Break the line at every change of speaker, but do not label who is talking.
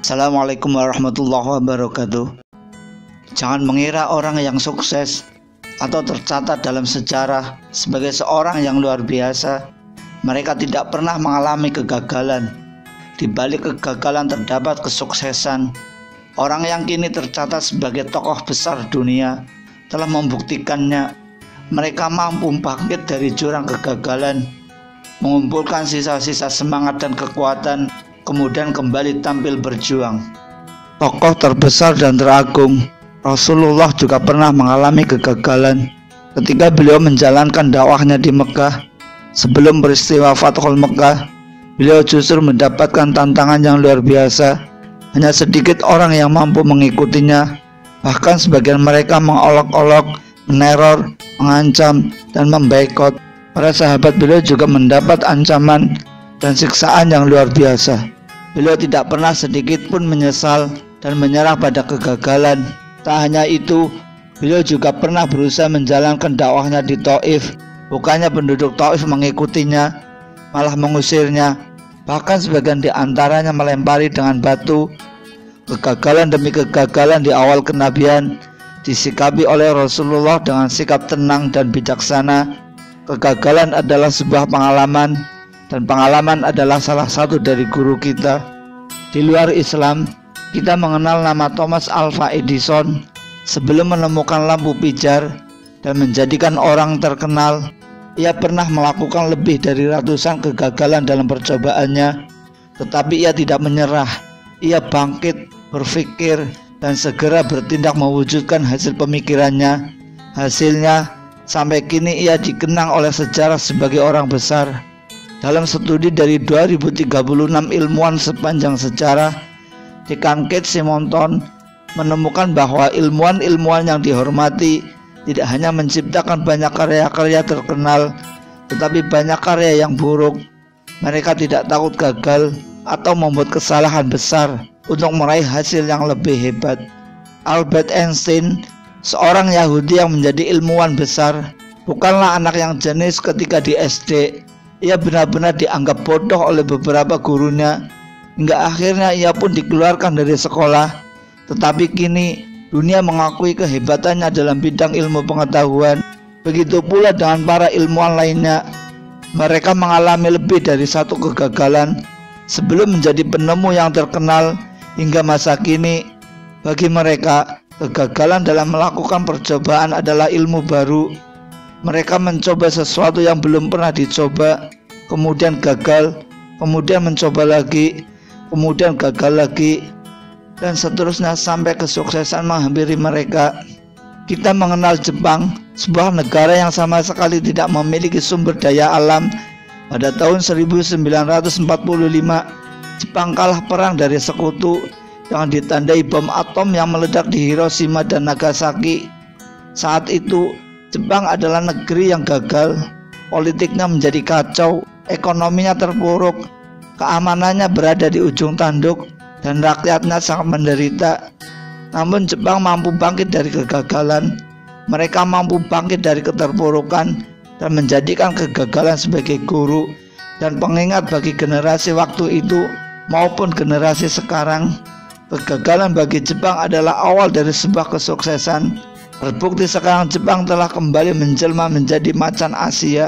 Assalamualaikum warahmatullahi wabarakatuh. Jangan mengira orang yang sukses atau tercatat dalam sejarah sebagai seorang yang luar biasa, mereka tidak pernah mengalami kegagalan. Di balik kegagalan terdapat kesuksesan. Orang yang kini tercatat sebagai tokoh besar dunia telah membuktikannya. Mereka mampu bangkit dari jurang kegagalan, mengumpulkan sisa-sisa semangat dan kekuatan, kemudian kembali tampil berjuang. Tokoh terbesar dan teragung, Rasulullah juga pernah mengalami kegagalan ketika beliau menjalankan dakwahnya di Mekah. Sebelum peristiwa Fathul Mekah, beliau justru mendapatkan tantangan yang luar biasa. Hanya sedikit orang yang mampu mengikutinya. Bahkan sebagian mereka mengolok-olok, meneror, mengancam, dan memboikot. Para sahabat beliau juga mendapat ancaman dan siksaan yang luar biasa. Beliau tidak pernah sedikit pun menyesal dan menyerah pada kegagalan. Tak hanya itu, beliau juga pernah berusaha menjalankan dakwahnya di Taif. Bukannya penduduk Taif mengikutinya, malah mengusirnya. Bahkan sebagian di antaranya melempari dengan batu. Kegagalan demi kegagalan di awal kenabian disikapi oleh Rasulullah dengan sikap tenang dan bijaksana. Kegagalan adalah sebuah pengalaman, dan pengalaman adalah salah satu dari guru kita. Di luar Islam, kita mengenal nama Thomas Alva Edison. Sebelum menemukan lampu pijar dan menjadikan orang terkenal, ia pernah melakukan lebih dari ratusan kegagalan dalam percobaannya. Tetapi ia tidak menyerah. Ia bangkit, berpikir, dan segera bertindak mewujudkan hasil pemikirannya. Hasilnya, sampai kini ia dikenang oleh sejarah sebagai orang besar. Dalam studi dari 2036 ilmuwan sepanjang sejarah, Dekan Keith Simonton menemukan bahwa ilmuwan-ilmuwan yang dihormati tidak hanya menciptakan banyak karya-karya terkenal, tetapi banyak karya yang buruk. Mereka tidak takut gagal atau membuat kesalahan besar untuk meraih hasil yang lebih hebat. Albert Einstein, seorang Yahudi yang menjadi ilmuwan besar, bukanlah anak yang jenius ketika di SD. Ia benar-benar dianggap bodoh oleh beberapa gurunya, hingga akhirnya ia pun dikeluarkan dari sekolah. Tetapi kini dunia mengakui kehebatannya dalam bidang ilmu pengetahuan. Begitu pula dengan para ilmuwan lainnya. Mereka mengalami lebih dari satu kegagalan sebelum menjadi penemu yang terkenal hingga masa kini. Bagi mereka, kegagalan dalam melakukan percobaan adalah ilmu baru. Mereka mencoba sesuatu yang belum pernah dicoba, kemudian gagal, kemudian mencoba lagi, kemudian gagal lagi, dan seterusnya sampai kesuksesan menghampiri mereka. Kita mengenal Jepang, sebuah negara yang sama sekali tidak memiliki sumber daya alam. Pada tahun 1945, Jepang kalah perang dari sekutu yang ditandai bom atom yang meledak di Hiroshima dan Nagasaki. Saat itu, Jepang adalah negeri yang gagal, politiknya menjadi kacau, ekonominya terpuruk, keamanannya berada di ujung tanduk, dan rakyatnya sangat menderita. Namun Jepang mampu bangkit dari kegagalan. Mereka mampu bangkit dari keterpurukan dan menjadikan kegagalan sebagai guru dan pengingat bagi generasi waktu itu maupun generasi sekarang. Kegagalan bagi Jepang adalah awal dari sebuah kesuksesan. Terbukti sekarang Jepang telah kembali menjelma menjadi macan Asia.